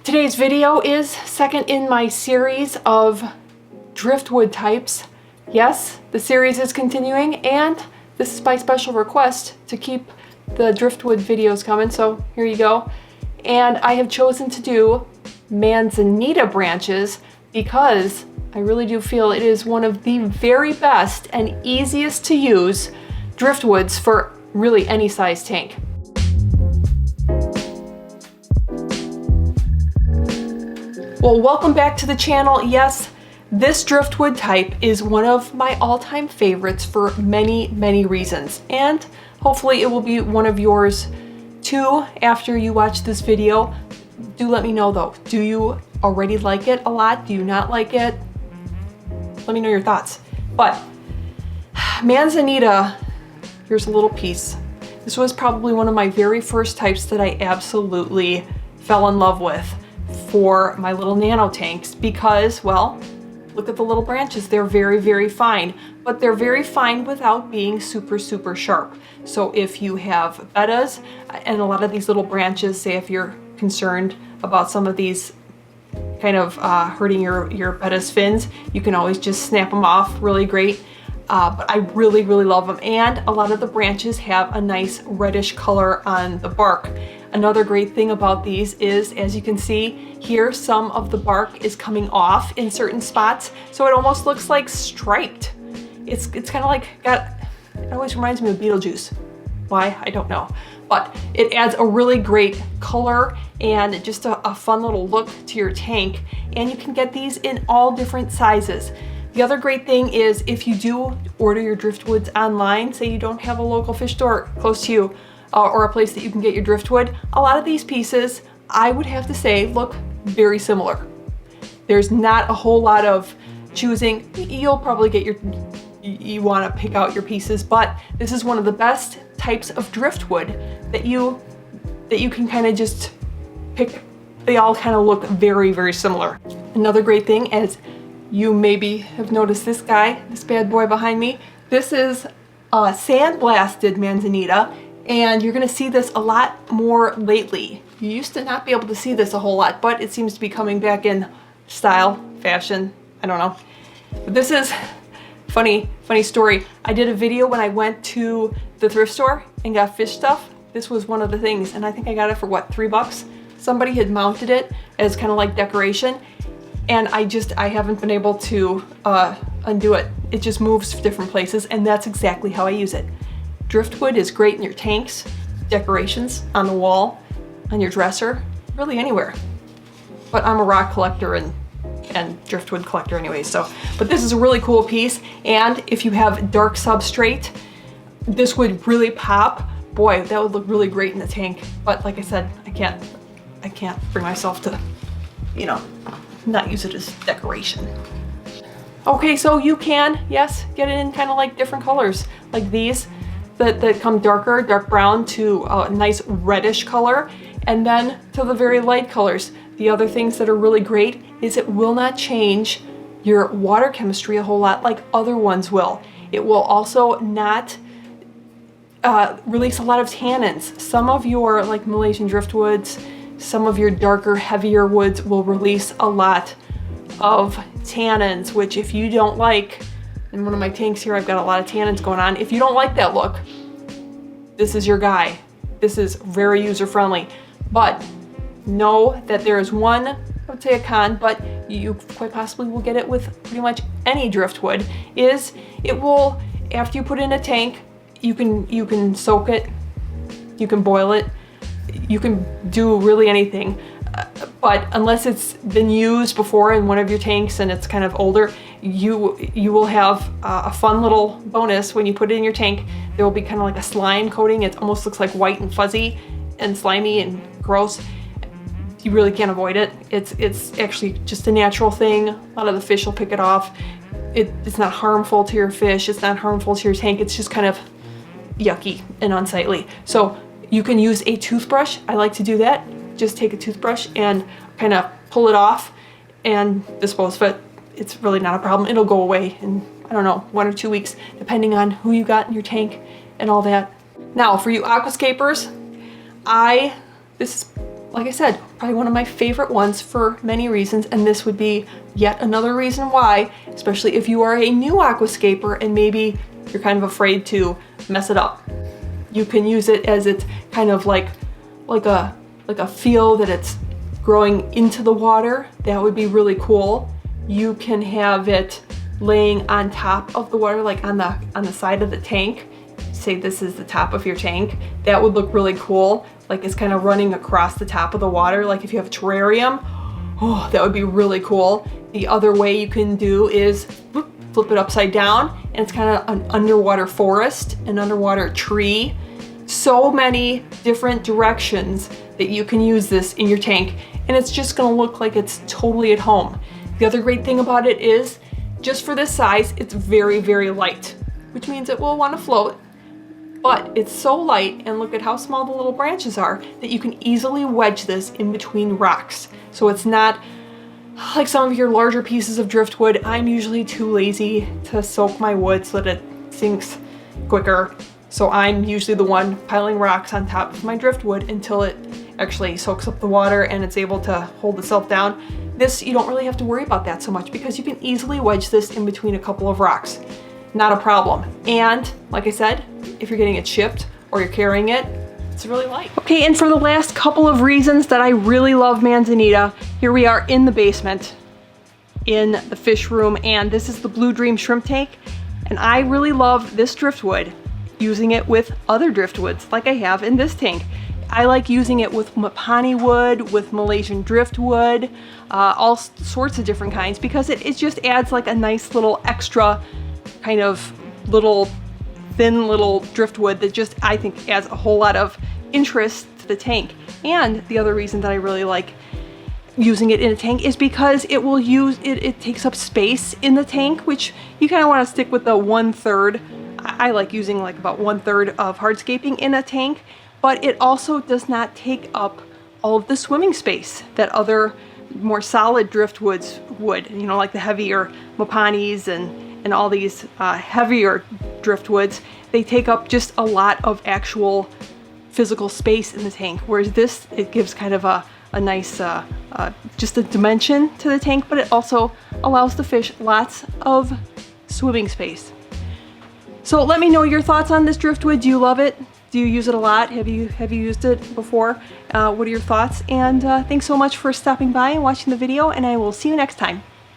Today's video is second in my series of driftwood types. Yes, the series is continuing, and this is by special request to keep the driftwood videos coming, so here you go. And I have chosen to do Manzanita branches because I really do feel it is one of the very best and easiest to use driftwoods for really any size tank. Well, welcome back to the channel. Yes, this driftwood type is one of my all-time favorites for many reasons, and hopefully it will be one of yours too after you watch this video. Do let me know though, do you already like it a lot? Do you not like it? Let me know your thoughts. But Manzanita, here's a little piece. This was probably one of my very first types that I absolutely fell in love with for my little nano tanks because, well, look at the little branches. They're very fine, but they're very fine without being super sharp. So if you have bettas and a lot of these little branches, say if you're concerned about some of these kind of hurting your betta's fins, you can always just snap them off really great. But I really love them, and a lot of the branches have a nice reddish color on the bark. Another great thing about these is, as you can see here, some of the bark is coming off in certain spots, so it almost looks like striped. It's kind of like it always reminds me of Beetlejuice. Why? I don't know. But it adds a really great color and just a fun little look to your tank, and you can get these in all different sizes. The other great thing is if you do order your driftwoods online, say you don't have a local fish store close to you or a place that you can get your driftwood, a lot of these pieces, I would have to say, look very similar. There's not a whole lot of choosing. You'll probably get you want to pick out your pieces, but this is one of the best types of driftwood that you can kind of just pick. They all kind of look very similar. Another great thing is, you maybe have noticed this guy, this bad boy behind me. This is a sandblasted Manzanita, and you're gonna see this a lot more lately. You used to not be able to see this a whole lot, but it seems to be coming back in style, fashion, I don't know. But this is funny story. I did a video when I went to the thrift store and got fish stuff. This was one of the things, and I think I got it for what, $3? Somebody had mounted it as kind of like decoration, and I haven't been able to undo it. It just moves to different places, and that's exactly how I use it. Driftwood is great in your tanks, decorations, on the wall, on your dresser, really anywhere. But I'm a rock collector and driftwood collector anyway, so. But this is a really cool piece, and if you have dark substrate, this would really pop. Boy, that would look really great in the tank. But like I said, I can't bring myself to, not use it as decoration. Okay, so you can, yes, get it in kind of like different colors, like these that come darker, dark brown to a nice reddish color, and then to the very light colors. The other things that are really great is it will not change your water chemistry a whole lot like other ones will. It will also not release a lot of tannins. Some of your like Malaysian driftwoods, some of your darker, heavier woods will release a lot of tannins, which if you don't like, in one of my tanks here I've got a lot of tannins going on. If you don't like that look, this is your guy. This is very user-friendly. But know that there is one, I would say a con, but you quite possibly will get it with pretty much any driftwood, is it will, after you put it in a tank, you can soak it, you can boil it, you can do really anything, but unless it's been used before in one of your tanks and it's kind of older, you will have a fun little bonus when you put it in your tank. There will be kind of like a slime coating. It almost looks like white and fuzzy and slimy and gross. You really can't avoid it. It's actually just a natural thing. A lot of the fish will pick it off. It's not harmful to your fish. It's not harmful to your tank. It's just kind of yucky and unsightly. So you can use a toothbrush. I like to do that. Just take a toothbrush and kind of pull it off and dispose of it. It's really not a problem. It'll go away in, I don't know, 1 or 2 weeks, depending on who you got in your tank and all that. Now, for you aquascapers, this is like I said, probably one of my favorite ones for many reasons, and this would be yet another reason why, especially if you are a new aquascaper and maybe you're kind of afraid to mess it up. You can use it as it's kind of like a feel that it's growing into the water. That would be really cool. You can have it laying on top of the water, like on the side of the tank. Say this is the top of your tank. That would look really cool. Like it's kind of running across the top of the water. Like if you have a terrarium, oh, that would be really cool. The other way you can do is flip it upside down, and it's kind of an underwater forest, an underwater tree. So many different directions that you can use this in your tank, and it's just gonna look like it's totally at home. The other great thing about it is, just for this size, it's very, very light, which means it will want to float, but it's so light, and look at how small the little branches are, that you can easily wedge this in between rocks. So it's not like some of your larger pieces of driftwood. I'm usually too lazy to soak my wood so that it sinks quicker. So I'm usually the one piling rocks on top of my driftwood until it actually soaks up the water and it's able to hold itself down. This, you don't really have to worry about that so much because you can easily wedge this in between a couple of rocks. Not a problem. And like I said, if you're getting it shipped or you're carrying it, it's really light. Okay, and for the last couple of reasons that I really love Manzanita, here we are in the basement in the fish room, and this is the Blue Dream shrimp tank. And I really love this driftwood, using it with other driftwoods like I have in this tank. I like using it with Mapani wood, with Malaysian driftwood, all sorts of different kinds, because it just adds like a nice little extra kind of thin little driftwood that just, I think, adds a whole lot of interest to the tank. And the other reason that I really like using it in a tank is because it takes up space in the tank, which you kind of want to stick with the 1/3. I like using like about 1/3 of hardscaping in a tank, but it also does not take up all of the swimming space that other more solid driftwoods would, you know, like the heavier Mapanis and all these heavier driftwoods. They take up just a lot of actual physical space in the tank, whereas this, it gives kind of a nice just a dimension to the tank, but it also allows the fish lots of swimming space. So let me know your thoughts on this driftwood. Do you love it? Do you use it a lot? Have you used it before? What are your thoughts? And thanks so much for stopping by and watching the video, and I will see you next time.